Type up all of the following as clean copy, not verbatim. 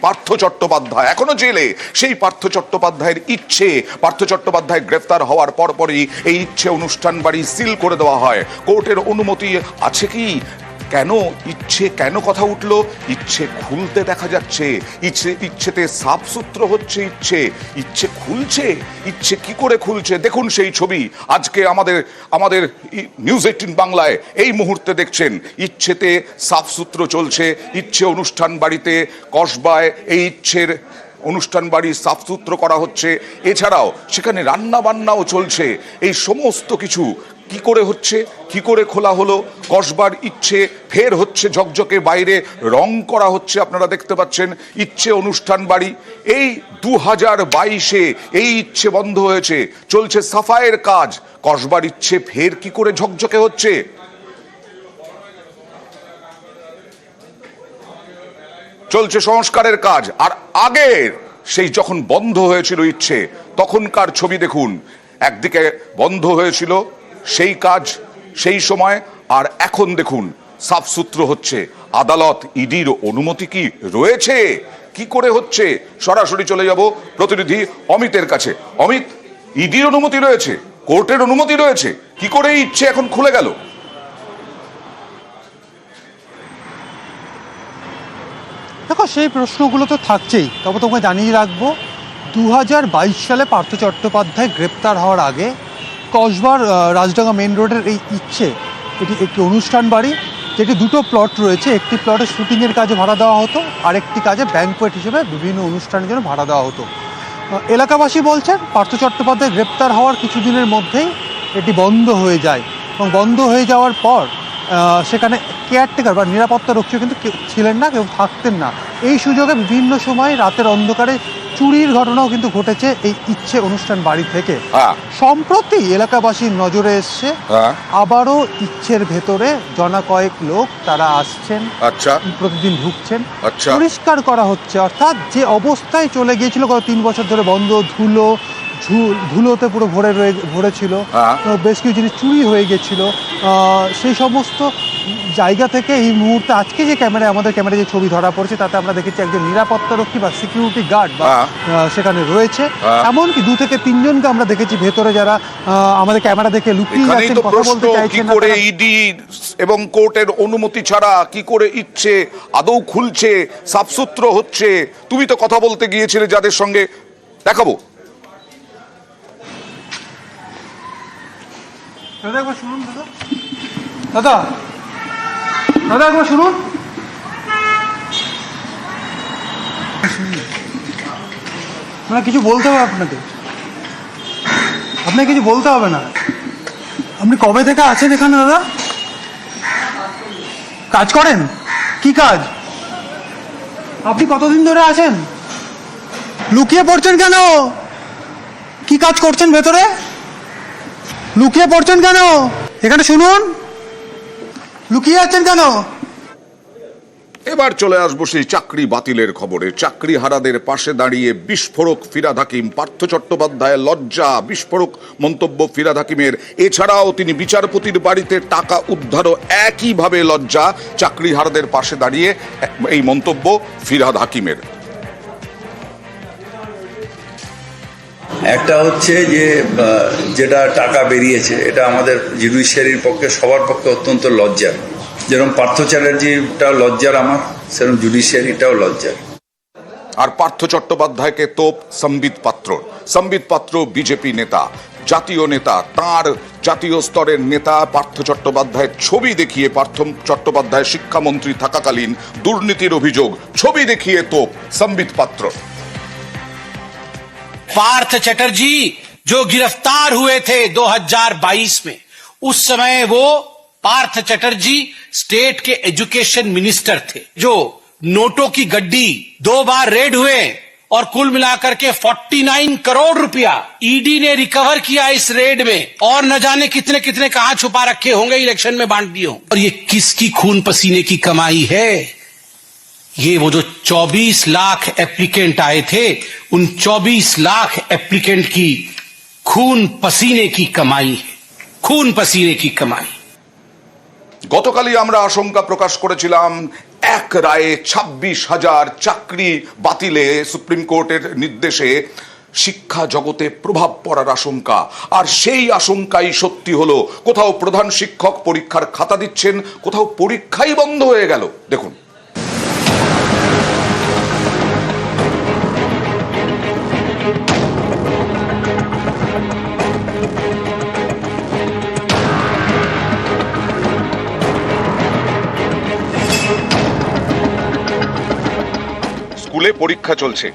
পার্থ চট্টোপাধ্যায় এখনো জেলে। সেই পার্থ চট্টোপাধ্যায়ের ইচ্ছে, পার্থ চট্টোপাধ্যায় গ্রেফতার হওয়ার পরপরই এই ইচ্ছে অনুষ্ঠান বাড়ি সিল করে দেওয়া হয়। কোর্টের অনুমতি আছে কি? কেন ইচ্ছে, কেন কথা উঠলো? ইচ্ছে খুলতে দেখা যাচ্ছে, ইচ্ছেতে সাফসূত্র হচ্ছে, ইচ্ছে খুলছে। ইচ্ছে কি করে খুলছে দেখুন সেই ছবি আজকে আমাদের নিউজ 18 বাংলায় এই মুহূর্তে দেখছেন। ইচ্ছেতে সাফসূত্র চলছে, ইচ্ছে অনুষ্ঠান বাড়িতে কসবায় এই ইচ্ছের অনুষ্ঠান বাড়ি সাফসূত্র করা হচ্ছে। এছাড়াও সেখানে রান্না বান্নাও চলছে। এই সমস্ত কিছু কি করে হচ্ছে, কি করে খোলা হলো? কসবার ইচ্ছে ফের হচ্ছে ঝকঝকে, বাইরে রং করা হচ্ছে, আপনারা দেখতে পাচ্ছেন। ইচ্ছে অনুষ্ঠান বাড়ি এই 2022-এ এই ইচ্ছে বন্ধ হয়েছে, চলছে সাফাইয়ের কাজ। কসবার ইচ্ছে ফের কি করে ঝকঝকে হচ্ছে? চলছে সংস্কারের কাজ। আর আগের সেই যখন বন্ধ হয়েছিল ইচ্ছে, তখনকার ছবি দেখুন। একদিকে বন্ধ হয়েছিল সেই কাজ সেই সময়, আর এখন দেখুন সাফসূত্র হচ্ছে। আদালত, ইডির অনুমতি কি রয়েছে? কি করে হচ্ছে? সরাসরি চলে যাব প্রতিনিধি অমিতের কাছে। অমিত, ইডির অনুমতি রয়েছে, কোর্টের অনুমতি রয়েছে, কি করে ইচ্ছে এখন খুলে গেল? দেখো, সেই প্রশ্নগুলো তো থাকছেই। তবে তোমাকে জানিয়ে রাখবো, 2022 সালে পার্থ চট্টোপাধ্যায় গ্রেপ্তার হওয়ার আগে কসবার রাজডাঙ্গা মেন রোডের এই ইচ্ছে, এটি একটি অনুষ্ঠান বাড়ি, যেটি দুটো প্লট রয়েছে। একটি প্লটে শুটিংয়ের কাজে ভাড়া দেওয়া হতো, আরেকটি কাজে ব্যাংকোয়েট হিসেবে বিভিন্ন অনুষ্ঠানের জন্য ভাড়া দেওয়া হতো। এলাকাবাসী বলছেন পার্থ চট্টোপাধ্যায় গ্রেপ্তার হওয়ার কিছুদিনের মধ্যেই এটি বন্ধ হয়ে যায়, এবং বন্ধ হয়ে যাওয়ার পর সেখানে কেয়ারটেকার বা নিরাপত্তা রক্ষীও কিন্তু কেউ ছিলেন না, কেউ থাকতেন না। এই সুযোগে বিভিন্ন সময় রাতের অন্ধকারে চুরির ঘটনাও কিন্তু ঘটেছে এই ইচ্ছে অনুষ্ঠান বাড়ি থেকে। সম্প্রতি এলাকাবাসীর নজরে এসছে আবারও ইচ্ছের ভেতরে জনা কয়েক লোক তারা আসছেন, প্রতিদিন ঢুকছেন, পরিষ্কার করা হচ্ছে। অর্থাৎ যে অবস্থায় চলে গিয়েছিল গত 3 বছর ধরে বন্ধ, ধুলোতে পুরো ভরে ছিল, বেশ কিছু জিনিস চুরি হয়ে গেছিল, সেই সমস্ত জায়গা থেকে এই মুহূর্তে আজকে যে আমাদের ক্যামেরায় যে ছবি ধরা পড়েছে, তাতে আমরা দেখেছি একজন নিরাপত্তারক্ষী বা সিকিউরিটি গার্ড সেখানে রয়েছে। এমনকি 2 থেকে 3 জনকে আমরা দেখেছি ভেতরে, যারা আমাদের ক্যামেরা দেখে লুকিয়ে যাচ্ছেন, কথা বলতে চাইছেন না। ইডি এবং কোর্টের অনুমতি ছাড়া কি করে ইচ্ছে আদৌ খুলছে, সাফসূত্র হচ্ছে? তুমি তো কথা বলতে গিয়েছিলে যাদের সঙ্গে, দেখাবো। দাদা একবার শুনুন, দাদা একবার শুনুন। মানে কিছু বলতে হবে আপনাকে কিছু বলতে হবে না। আপনি কবে থেকে আছেন এখানে দাদা? কাজ করেন? কি কাজ? আপনি কতদিন ধরে আছেন? লুকিয়ে পড়ছেন কেন? কি কাজ করছেন ভেতরে? লুকিয়ে পড়ছেন কেন? এখানে শুনুন, লুকিয়ে আছেন কেন? এবার চলে আসবো সেই চাকরি বাতিলের খবরে। চাকরি হারাদের পাশে দাঁড়িয়ে বিস্ফোরক ফিরহাদ হাকিম। পার্থ চট্টোপাধ্যায়ের লজ্জা, বিস্ফোরক মন্তব্য ফিরহাদ হাকিমের। এছাড়াও তিনি বিচারপতির বাড়িতে টাকা উদ্ধারও একইভাবে লজ্জা। চাকরি হারাদের পাশে দাঁড়িয়ে এই মন্তব্য ফিরহাদ হাকিমের। একটা হচ্ছে যে যেটা টাকা বেরিয়েছে, এটা আমাদের জুডিশিয়ারির পক্ষে, সবার পক্ষে অত্যন্ত লজ্জার। যেরকম পার্থ চ্যাটার্জিটা লজ্জার আমার, সেরকম জুডিশিয়ারিটাও লজ্জার। আর পার্থ চট্টোপাধ্যায়কে তোপ সম্বিত পাত্র বিজেপি নেতা, জাতীয় নেতা। তার জাতীয় স্তরের নেতা পার্থ চট্টোপাধ্যায়ের ছবি দেখিয়ে, পার্থ চট্টোপাধ্যায় শিক্ষামন্ত্রী থাকাকালীন দুর্নীতির অভিযোগ, ছবি দেখিয়ে তোপ সম্বিত পাত্র। पार्थ चटर्जी जो गिरफ्तार हुए थे 2022 में, उस समय वो पार्थ चटर्जी स्टेट के एजुकेशन मिनिस्टर थे। जो नोटों की गड्डी 2 बार रेड हुए और कुल मिलाकर के 49 करोड़ रुपया ईडी ने रिकवर किया इस रेड में, और न जाने कितने कितने कहां छुपा रखे होंगे, इलेक्शन में बांट दिए होंगे। और ये किसकी खून पसीने की कमाई है? ये वो जो 24 लाख एप्लीकेंट आए थे, उन 24 लाख एप्लीकेंट की खून पसीने की कमाई है, खून पसीने की कमाई। গতকালই আমরা আশঙ্কা প্রকাশ করেছিলাম এক রায়ে 26,000 চাকরি বাতিলে সুপ্রিম কোর্টের নির্দেশে শিক্ষা জগতে প্রভাব পড়ার আশঙ্কা, আর সেই আশঙ্কাই সত্যি হলো। কোথাও প্রধান শিক্ষক পরীক্ষার খাতা দিচ্ছেন, কোথাও পরীক্ষাই বন্ধ হয়ে গেল। দেখুন, স্কুলে পরীক্ষা চলছে,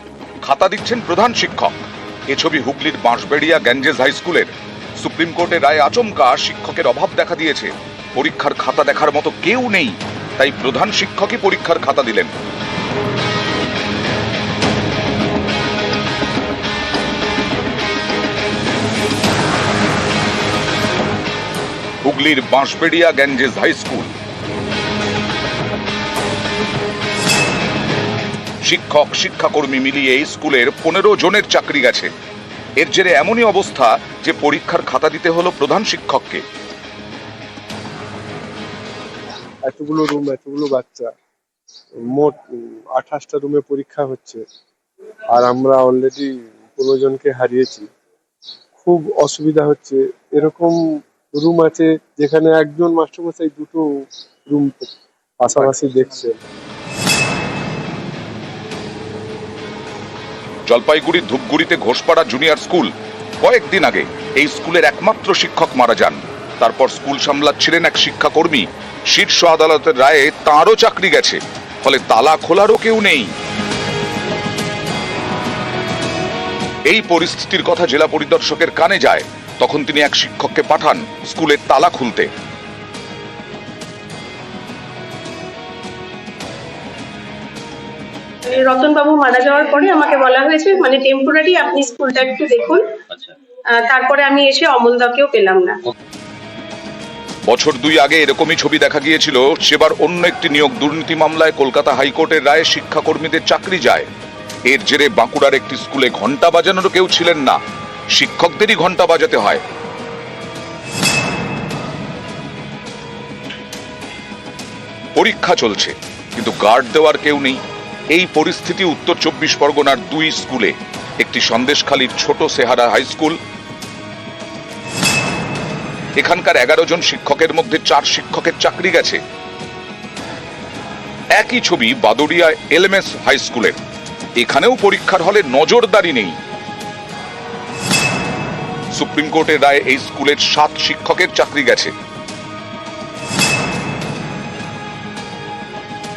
খাতা দিচ্ছেন প্রধান শিক্ষক। এ ছবি হুগলির বাঁশবেড়িয়া গ্যাঞ্জেস হাই স্কুলের। সুপ্রিম কোর্টের রায়ে আচমকা শিক্ষকের অভাব দেখা দিয়েছে। পরীক্ষার খাতা দেখার মতো কেউ নেই, তাই প্রধান শিক্ষকই পরীক্ষার খাতা দিলেন। হুগলির বাঁশবেড়িয়া গ্যাঞ্জেস হাই স্কুল। শিক্ষক শিক্ষাকর্মী মিলিয়ে এই স্কুলের 15 জনের চাকরি গেছে। এর জেরে এমনই অবস্থা যে পরীক্ষার খাতা দিতে হলো প্রধান শিক্ষককে। এতগুলো রুম, এতগুলো বাচ্চা, মোট 28টা রুমে পরীক্ষা হচ্ছে, আর আমরা অলরেডি 15 জনকে হারিয়েছি। খুব অসুবিধা হচ্ছে। এরকম রুম আছে যেখানে একজন মাস্টারমশাই দুটো রুম পাশাপাশি দেখছে। জলপাইগুড়ির ধূপগুড়িতে ঘোষপাড়া জুনিয়র স্কুল। কয়েকদিন আগে এই স্কুলের একমাত্র শিক্ষক মারা যান। তারপর স্কুল সামলাচ্ছিলেন এক শিক্ষাকর্মী। শীর্ষ আদালতের রায়ে তাঁরও চাকরি গেছে, ফলে তালা খোলারও কেউ নেই। এই পরিস্থিতির কথা জেলা পরিদর্শকের কানে যায়। তখন তিনি এক শিক্ষককে পাঠান স্কুলের তালা খুলতে। রতনবাবু মারা যাওয়ার পরে আমাকে বলা হয়েছে মানে টেম্পোরারি আপনি স্কুলটা একটু দেখুন। তারপরে আমি এসে অমলদাকেও পেলাম না। বছর 2 আগে এরকমই ছবি দেখা গিয়েছিল। সেবার অন্য একটি নিয়োগ দুর্নীতি মামলায় কলকাতা হাইকোর্টের রায়ে শিক্ষাকর্মীদের চাকরি যায়। এর জেরে বাঁকুড়ার একটি স্কুলে ঘন্টা বাজানোর কেউ ছিলেন না, শিক্ষকদেরই ঘন্টা বাজাতে হয়। পরীক্ষা চলছে, কিন্তু গার্ড দেওয়ার কেউ নেই। এই পরিস্থিতি উত্তর 24 পরগনার 2 স্কুলে। একটি সন্দেশখালীর ছোট সেহারা হাই স্কুল। এখানকার 11 জন শিক্ষকের মধ্যে 4 শিক্ষকের চাকরি গেছে। একই ছবি বাদুড়িয়া এলএমএস হাই স্কুলের। এখানেও পরীক্ষার হলে নজরদারি নেই। সুপ্রিম কোর্টের রায়ে এই স্কুলের 7 শিক্ষকের চাকরি গেছে।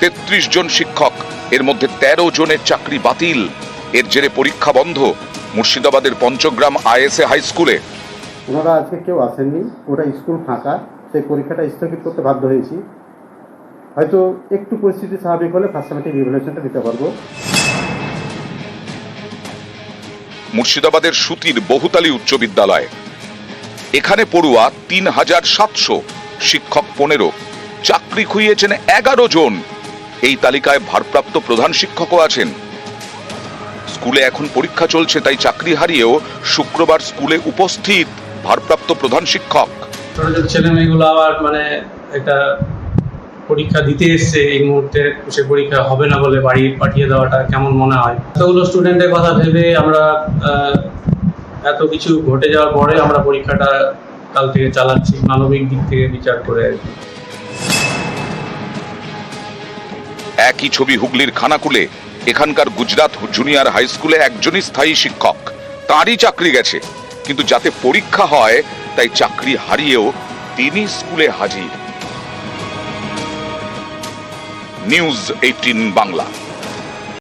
33 জন শিক্ষক, এর মধ্যে 13 জনের চাকরি বাতিল। এর জেরে পরীক্ষা বন্ধ মুর্শিদাবাদের পঞ্চগ্রাম আইএসএ হাই স্কুলে। ওনারা আজকে কেউ আসেননি, ওটা স্কুল ফাঁকা, সেই পরীক্ষাটা স্থগিত করতে বাধ্য হয়েছি। হয়তো একটু পরিস্থিতি স্বাভাবিক হলে ফার্স্ট সেমিস্টার রিভ্যালুয়েশনটা দিতে পারবো। মুর্শিদাবাদের সুতির বহুতালী উচ্চ বিদ্যালয়। এখানে পড়ুয়া 3700, শিক্ষক 15, চাকরি খুইয়েছেন 11 জন। এই তালিকায় ভারপ্রাপ্ত প্রধান শিক্ষকও আছেন। স্কুলে এখন পরীক্ষা চলছে, তাই চাকরি হারিয়েও শুক্রবার স্কুলে উপস্থিত ভারপ্রাপ্ত প্রধান শিক্ষক। ছোট ছোট ছেলে মেয়েগুলো আবার মানে একটা পরীক্ষা দিতে এসছে, এই মুহূর্তে সে পরীক্ষা হবে না বলে বাড়ি পাঠিয়ে দেওয়াটা কেমন মনে হয়? এতগুলো স্টুডেন্টের কথা ভেবে আমরা এত কিছু ঘটে যাওয়ার পরে আমরা পরীক্ষাটা কাল থেকে চালাচ্ছি, মানবিক দিক থেকে বিচার করে আর কি। একই ছবি হুগলির খানাকুলে। এখানকার গুজরাট জুনিয়র হাই স্কুলে একজনই স্থায়ী শিক্ষক, তাঁরই চাকরি গেছে। কিন্তু যাতে পরীক্ষা হয় তাই চাকরি হারিয়েও তিনি স্কুলে হাজির। নিউজ 18 বাংলা।